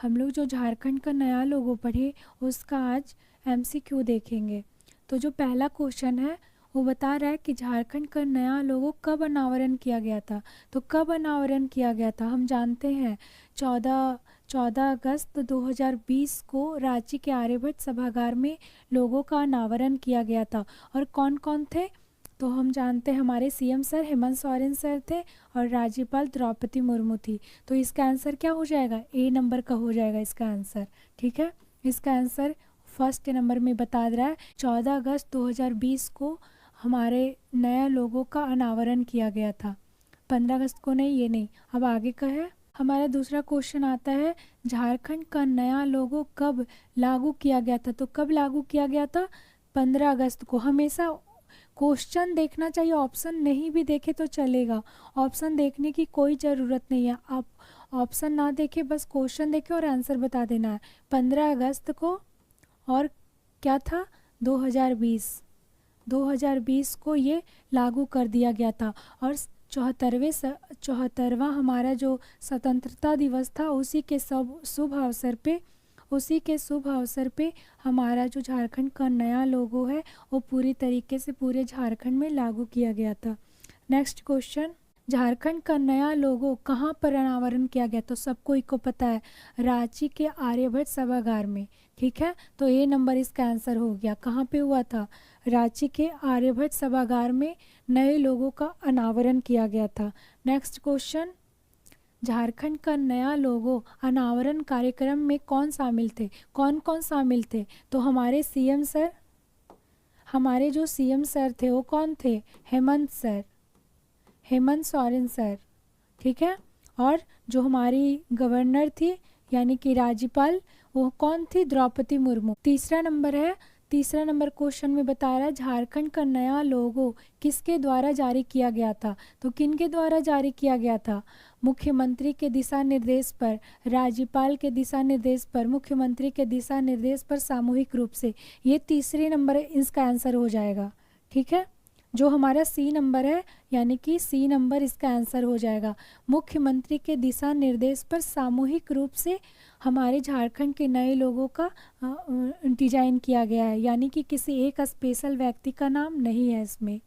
हम लोग जो झारखंड का नया लोगो पढ़े उसका आज एमसीक्यू देखेंगे। तो जो पहला क्वेश्चन है वो बता रहा है कि झारखंड का नया लोगो कब अनावरण किया गया था। तो कब अनावरण किया गया था हम जानते हैं 14 अगस्त 2020 को रांची के आर्यभट्ट सभागार में लोगों का अनावरण किया गया था। और कौन कौन थे तो हम जानते हैं हमारे CM sir Hemant Soren sir थे और राज्यपाल द्रौपदी मुर्मू थी। तो इसका आंसर क्या हो जाएगा, ए नंबर का हो जाएगा इसका आंसर। ठीक है, इसका आंसर फर्स्ट नंबर में बता रहा है 14 अगस्त 2020 को हमारे नया लोगों का अनावरण किया गया था, 15 अगस्त को नहीं, ये नहीं। अब आगे का है हमारा दूसरा क्वेश्चन आता है झारखंड का नया लोगो कब लागू किया गया था। तो कब लागू किया गया था, 15 अगस्त को। हमेशा क्वेश्चन देखना चाहिए, ऑप्शन नहीं भी देखे तो चलेगा, ऑप्शन देखने की कोई ज़रूरत नहीं है। आप ऑप्शन ना देखे, बस क्वेश्चन देखे और आंसर बता देना है। 15 अगस्त को और क्या था 2020 को ये लागू कर दिया गया था। और 74वां हमारा जो स्वतंत्रता दिवस था उसी के शुभ अवसर पे हमारा जो झारखंड का नया लोगो है वो पूरी तरीके से पूरे झारखंड में लागू किया गया था। नेक्स्ट क्वेश्चन, झारखंड का नया लोगो कहाँ पर अनावरण किया गया। तो सबको को पता है रांची के आर्यभट्ट सभागार में। ठीक है, तो ए नंबर इसका आंसर हो गया। कहाँ पे हुआ था, रांची के आर्यभट्ट सभागार में नए लोगों का अनावरण किया गया था। नेक्स्ट क्वेश्चन, झारखंड का नया लोगो अनावरण कार्यक्रम में कौन शामिल थे, कौन कौन शामिल थे। तो हमारे जो सीएम सर थे वो कौन थे, हेमंत सोरेन सर। ठीक है, और जो हमारी गवर्नर थी यानी कि राज्यपाल वो कौन थी, द्रौपदी मुर्मू। तीसरा नंबर क्वेश्चन में बता रहा है झारखंड का नया लोगो किसके द्वारा जारी किया गया था। तो किन के द्वारा जारी किया गया था, मुख्यमंत्री के दिशा निर्देश पर, राज्यपाल के दिशा निर्देश पर, मुख्यमंत्री के दिशा निर्देश पर सामूहिक रूप से। ये तीसरे नंबर इसका आंसर हो जाएगा। ठीक है, जो हमारा सी नंबर है यानी कि सी नंबर इसका आंसर हो जाएगा। मुख्यमंत्री के दिशा निर्देश पर सामूहिक रूप से हमारे झारखंड के नए लोगों का डिजाइन किया गया है, यानी कि किसी एक स्पेशल व्यक्ति का नाम नहीं है इसमें।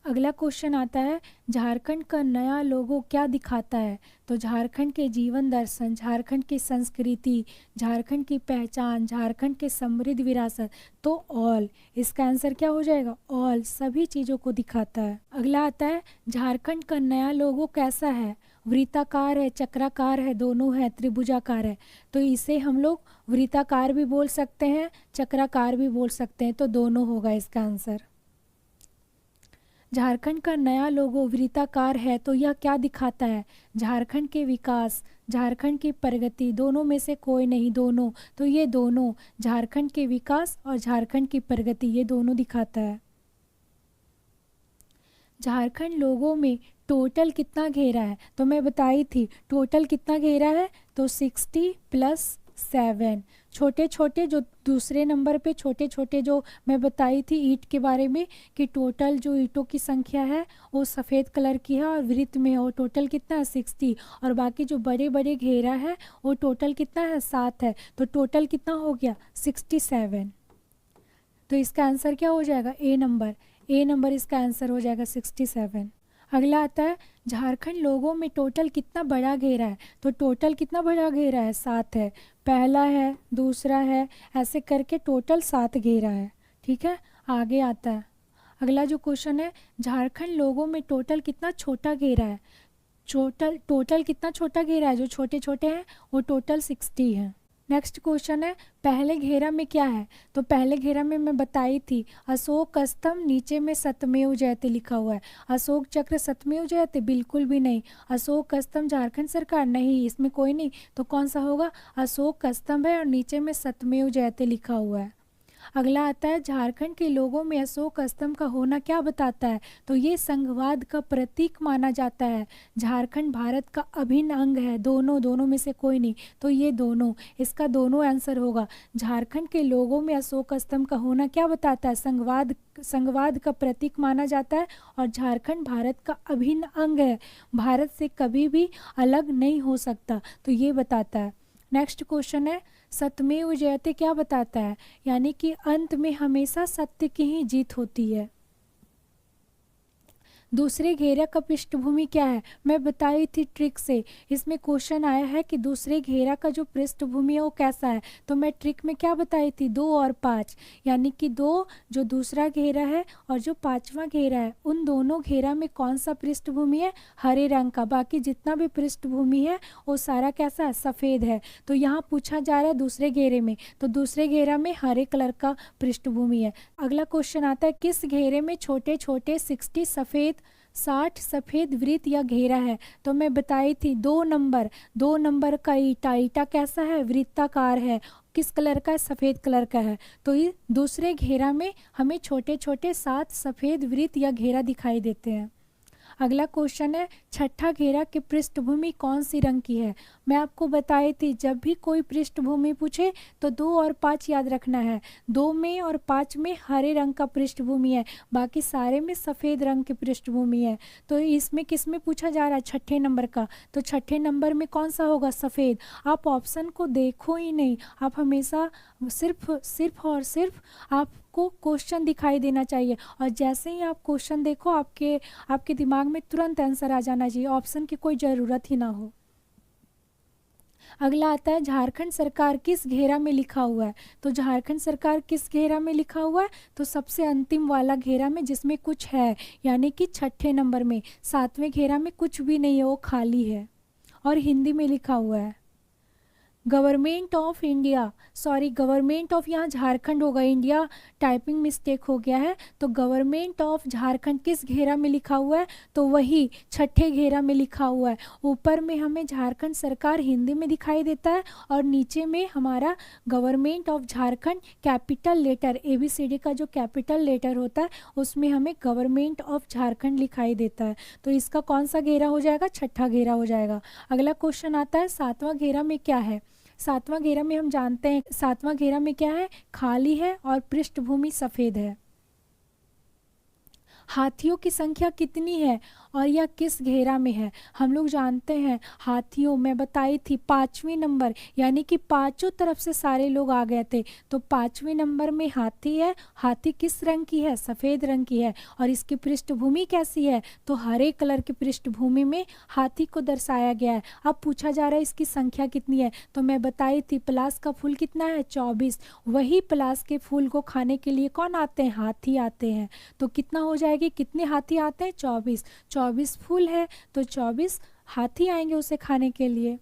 अगला क्वेश्चन आता है झारखंड का नया लोगो क्या दिखाता है। तो झारखंड के जीवन दर्शन, झारखंड की संस्कृति, झारखंड की पहचान, झारखंड के समृद्ध विरासत। तो ऑल, इसका आंसर क्या हो जाएगा, ऑल, सभी चीज़ों को दिखाता है। अगला आता है झारखंड का नया लोगो कैसा है, वृत्ताकार है, चक्राकार है, दोनों है, त्रिभुजाकार है। तो इसे हम लोग वृत्ताकार भी बोल सकते हैं, चक्राकार भी बोल सकते हैं, तो दोनों होगा इसका आंसर। झारखंड का नया लोगो वृत्ताकार है तो यह क्या दिखाता है, झारखंड के विकास, झारखंड की प्रगति, दोनों में से कोई नहीं, दोनों। तो ये दोनों, झारखंड के विकास और झारखंड की प्रगति, ये दोनों दिखाता है। झारखंड लोगों में टोटल कितना घेरा है। तो मैं बताई थी टोटल कितना घेरा है, तो 60 + 7। छोटे छोटे जो दूसरे नंबर पे छोटे छोटे जो मैं बताई थी ईंट के बारे में कि टोटल जो ईंटों की संख्या है वो सफ़ेद कलर की है और वृत्त में है, वो टोटल कितना है 60। और बाकी जो बड़े बड़े घेरा है वो टोटल कितना है 7 है। तो टोटल कितना हो गया 67। तो इसका आंसर क्या हो जाएगा, ए नंबर इसका आंसर हो जाएगा 67। अगला आता है झारखंड लोगों में टोटल कितना बड़ा घेरा है। तो टोटल कितना बड़ा घेरा है, 7 है। पहला है, दूसरा है, ऐसे करके टोटल 7 घेरा है। ठीक है, आगे आता है अगला जो क्वेश्चन है झारखंड लोगों में टोटल कितना छोटा घेरा है। टोटल कितना छोटा घेरा है, जो छोटे छोटे हैं वो टोटल 60 है। नेक्स्ट क्वेश्चन है पहले घेरा में क्या है। तो पहले घेरा में मैं बताई थी अशोक स्तंभ, नीचे में सत्यमेव जयते लिखा हुआ है। अशोक चक्र सत्यमेव जयते बिल्कुल भी नहीं। अशोक स्तंभ झारखंड सरकार नहीं, इसमें कोई नहीं। तो कौन सा होगा, अशोक स्तंभ है और नीचे में सत्यमेव जयते लिखा हुआ है। अगला आता है झारखंड के लोगों में अशोक स्तंभ का होना क्या बताता है? तो ये संघवाद का प्रतीक माना जाता है। झारखंड भारत का अभिन्न अंग है। दोनों, दोनों में से कोई नहीं, तो ये दोनों, इसका दोनों आंसर होगा। झारखंड के लोगों में अशोक स्तंभ का होना क्या बताता है? संघवाद का प्रतीक माना जाता है और झारखंड भारत का अभिन्न अंग है, भारत से कभी भी अलग नहीं हो सकता, तो ये बताता है। नेक्स्ट क्वेश्चन है सत्यमेव जयते क्या बताता है? यानी कि अंत में हमेशा सत्य की ही जीत होती है। दूसरे घेरा का पृष्ठभूमि क्या है? मैं बताई थी ट्रिक से। इसमें क्वेश्चन आया है कि दूसरे घेरा का जो पृष्ठभूमि है वो कैसा है, तो मैं ट्रिक में क्या बताई थी? 2 और 5, यानी कि 2 जो दूसरा घेरा है और जो 5वां घेरा है, उन दोनों घेरा में कौन सा पृष्ठभूमि है? हरे रंग का। बाकी जितना भी पृष्ठभूमि है वो सारा कैसा है? सफ़ेद है। तो यहाँ पूछा जा रहा है दूसरे घेरे में, तो दूसरे घेरा में हरे कलर का पृष्ठभूमि है। अगला क्वेश्चन आता है किस घेरे में छोटे छोटे 60 सफ़ेद वृत्त या घेरा है? तो मैं बताई थी 2 नंबर का ईटा कैसा है? वृत्ताकार है। किस कलर का है? सफ़ेद कलर का है। तो ये दूसरे घेरा में हमें छोटे छोटे 7 सफ़ेद वृत्त या घेरा दिखाई देते हैं। अगला क्वेश्चन है छठा घेरा की पृष्ठभूमि कौन सी रंग की है? मैं आपको बताई थी जब भी कोई पृष्ठभूमि पूछे तो 2 और 5 याद रखना है। 2 में और 5 में हरे रंग का पृष्ठभूमि है, बाकी सारे में सफ़ेद रंग की पृष्ठभूमि है। तो इसमें किस में पूछा जा रहा है? छठे नंबर का। तो छठे नंबर में कौन सा होगा? सफ़ेद। आप ऑप्शन को देखो ही नहीं, आप हमेशा सिर्फ और सिर्फ आपको क्वेश्चन दिखाई देना चाहिए, और जैसे ही आप क्वेश्चन देखो आपके दिमाग में तुरंत आंसर आ जाना चाहिए, ऑप्शन की कोई ज़रूरत ही ना हो। अगला आता है झारखंड सरकार किस घेरा में लिखा हुआ है? तो झारखंड सरकार किस घेरा में लिखा हुआ है? तो सबसे अंतिम वाला घेरा में जिसमें कुछ है, यानी कि छठे नंबर में। 7वें घेरा में कुछ भी नहीं है, वो खाली है और हिंदी में लिखा हुआ है government of India, sorry government of, यहाँ झारखंड होगा, इंडिया टाइपिंग मिस्टेक हो गया है। तो गवर्नमेंट ऑफ झारखंड किस घेरा में लिखा हुआ है? तो वही छठे घेरा में लिखा हुआ है। ऊपर में हमें झारखंड सरकार हिंदी में दिखाई देता है और नीचे में हमारा government of Jharkhand capital letter, ABCD का जो कैपिटल लेटर होता है उसमें हमें गवर्नमेंट ऑफ झारखंड दिखाई देता है। तो इसका कौन सा घेरा हो जाएगा? छठा घेरा हो जाएगा। अगला क्वेश्चन आता है 7वां घेरा में क्या है? 7वां घेरा में हम जानते हैं 7वां घेरा में क्या है? खाली है और पृष्ठभूमि सफ़ेद है। हाथियों की संख्या कितनी है और यह किस घेरा में है? हम लोग जानते हैं हाथियों, मैं बताई थी 5वें नंबर, यानी कि पांचों तरफ से सारे लोग आ गए थे, तो 5वें नंबर में हाथी है। हाथी किस रंग की है? सफ़ेद रंग की है। और इसकी पृष्ठभूमि कैसी है? तो हरे कलर की पृष्ठभूमि में हाथी को दर्शाया गया है। अब पूछा जा रहा है इसकी संख्या कितनी है? तो मैं बताई थी पलाश का फूल कितना है? 24। वही पलाश के फूल को खाने के लिए कौन आते हैं? हाथी आते हैं। तो कितना हो जाएगी? कितने हाथी आते हैं? 24 फूल है तो 24 हाथी आएंगे उसे खाने के लिए।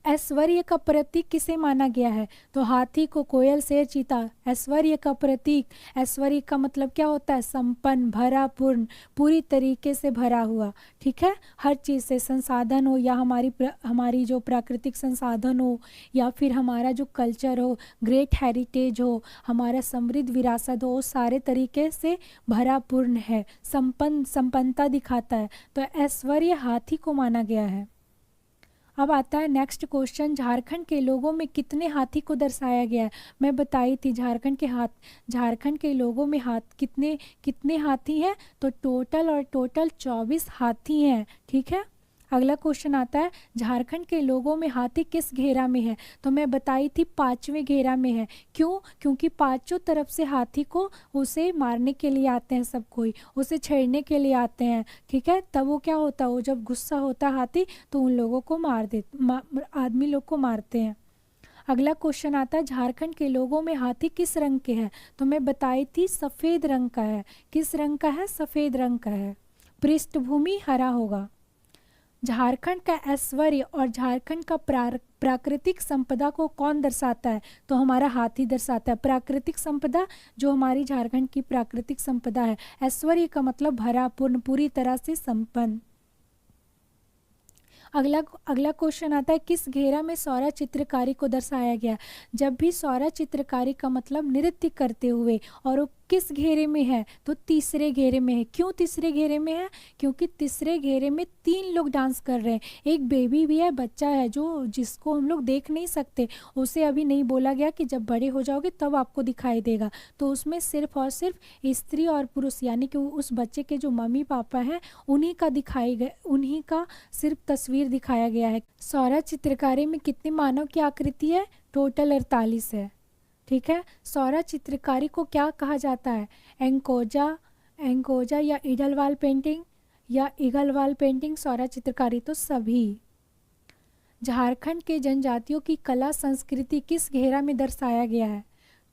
ऐश्वर्य का प्रतीक किसे माना गया है? तो हाथी को, कोयल, शेर, चीता ऐश्वर्य का प्रतीक। ऐश्वर्य का मतलब क्या होता है? संपन्न, भरा, पूर्ण, पूरी तरीके से भरा हुआ। ठीक है, हर चीज़ से, संसाधन हो या हमारी जो प्राकृतिक संसाधन हो या फिर हमारा जो कल्चर हो, ग्रेट हेरिटेज हो, हमारा समृद्ध विरासत हो, वो सारे तरीके से भरा पूर्ण है, संपन्नता दिखाता है। तो ऐश्वर्य हाथी को माना गया है। अब आता है नेक्स्ट क्वेश्चन, झारखंड के लोगों में कितने हाथी को दर्शाया गया है? मैं बताई थी झारखंड के लोगों में कितने हाथी हैं? तो टोटल 24 हाथी हैं। ठीक है, अगला क्वेश्चन आता है झारखंड के लोगों में हाथी किस घेरा में है? तो मैं बताई थी 5वें घेरा में है। क्यों? क्योंकि पांचों तरफ से हाथी को उसे मारने के लिए आते हैं, सब कोई उसे छेड़ने के लिए आते हैं। ठीक है, तब वो क्या होता है, वो जब गुस्सा होता है हाथी तो उन लोगों को आदमी लोग को मारते हैं। अगला क्वेश्चन आता है झारखंड के लोगों में हाथी किस रंग के हैं? तो मैं बताई थी सफ़ेद रंग का है। किस रंग का है? सफ़ेद रंग का है। पृष्ठभूमि हरा होगा। झारखंड का ऐश्वर्य और झारखंड का प्राकृतिक संपदा को कौन दर्शाता है? तो हमारा हाथी दर्शाता है। प्राकृतिक संपदा जो हमारी झारखंड की प्राकृतिक संपदा है। ऐश्वर्य का मतलब भरा, पूर्ण, पूरी तरह से संपन्न। अगला अगला क्वेश्चन आता है, किस घेरा में सौरा चित्रकारी को दर्शाया गया। जब भी सौरा चित्रकारी का मतलब नृत्य करते हुए, और वो किस घेरे में है, तो तीसरे घेरे में है। क्यों तीसरे घेरे में है, क्योंकि तीसरे घेरे में 3 लोग डांस कर रहे हैं, एक बेबी भी है, बच्चा है, जो जिसको हम लोग देख नहीं सकते, उसे अभी नहीं बोला गया कि जब बड़े हो जाओगे तब आपको दिखाई देगा। तो उसमें सिर्फ और सिर्फ स्त्री और पुरुष, यानी कि उस बच्चे के जो मम्मी पापा हैं उन्हीं का दिखाई गए, उन्हीं का सिर्फ तस्वीर दिखाया गया है। सौरा चित्रकारी में कितने मानव की आकृति है, टोटल 48 है। ठीक है, सौरा चित्रकारी को क्या कहा जाता है, एंकोजा या ईडल पेंटिंग या ईगल पेंटिंग, सौरा चित्रकारी तो सभी। झारखंड के जनजातियों की कला संस्कृति किस घेरा में दर्शाया गया है,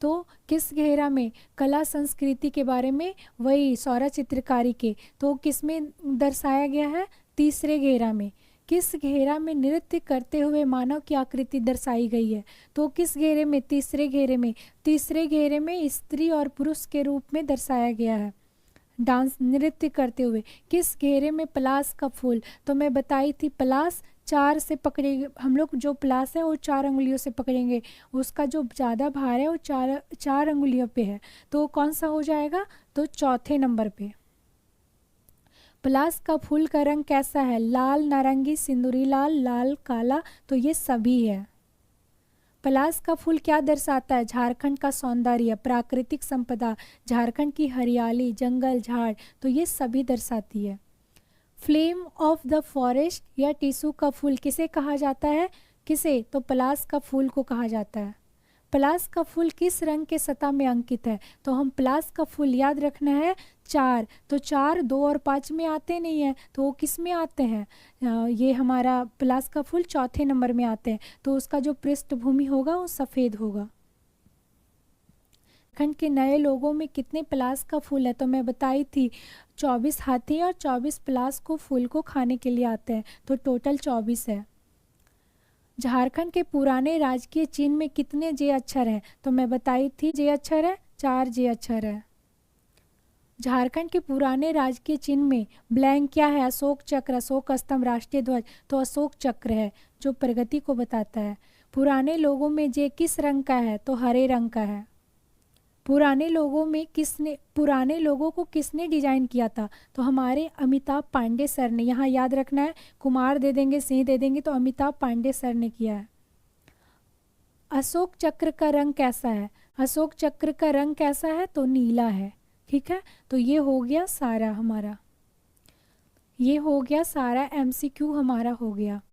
तो किस घेरा में, कला संस्कृति के बारे में वही सौरा चित्रकारी के, तो किस में दर्शाया गया है, तीसरे घेरा में। किस घेरा में नृत्य करते हुए मानव की आकृति दर्शाई गई है, तो किस घेरे में, तीसरे घेरे में। तीसरे घेरे में स्त्री और पुरुष के रूप में दर्शाया गया है, डांस नृत्य करते हुए। किस घेरे में पलास का फूल, तो मैं बताई थी पलास 4 से पकड़ेंगे हम लोग, जो पलास है वो 4 अंगुलियों से पकड़ेंगे, उसका जो ज़्यादा भार है वो 4 अंगुलियों पे है, तो कौन सा हो जाएगा, तो चौथे नंबर पे। पलास का फूल का रंग कैसा है, लाल, नारंगी, सिंदूरी लाल, लाल, काला, तो ये सभी है। पलास का फूल क्या दर्शाता है, झारखंड का सौंदर्य, प्राकृतिक संपदा, झारखंड की हरियाली, जंगल, झाड़, तो ये सभी दर्शाती है। फ्लेम ऑफ द फॉरेस्ट या टिशू का फूल किसे कहा जाता है, किसे, तो पलास का फूल को कहा जाता है। पलास का फूल किस रंग के सतह में अंकित है, तो हम पलास का फूल याद रखना है 4, तो 4 2 और 5 में आते नहीं हैं, तो वो किस में आते हैं, ये हमारा पलास का फूल चौथे नंबर में आते हैं, तो उसका जो पृष्ठभूमि होगा वो सफ़ेद होगा। खंड के नए लोगों में कितने पलास का फूल है, तो मैं बताई थी 24 हाथी और 24 पलास को फूल को खाने के लिए आते हैं, तो टोटल 24 है। झारखंड के पुराने राजकीय चिन्ह में कितने जे अक्षर हैं, तो मैं बताई थी जे अक्षर है, 4 जे अक्षर है। झारखंड के पुराने राजकीय चिन्ह में ब्लैंक क्या है, अशोक चक्र, अशोक स्तंभ, राष्ट्रीय ध्वज, तो अशोक चक्र है जो प्रगति को बताता है। पुराने लोगों में जे किस रंग का है, तो हरे रंग का है। पुराने लोगों को किसने डिजाइन किया था, तो हमारे अमिताभ पांडे सर ने, यहाँ याद रखना है, कुमार दे देंगे, सिंह दे देंगे, तो अमिताभ पांडे सर ने किया है। अशोक चक्र का रंग कैसा है, अशोक चक्र का रंग कैसा है, तो नीला है। ठीक है, तो ये हो गया सारा हमारा, ये हो गया सारा MCQ हमारा हो गया।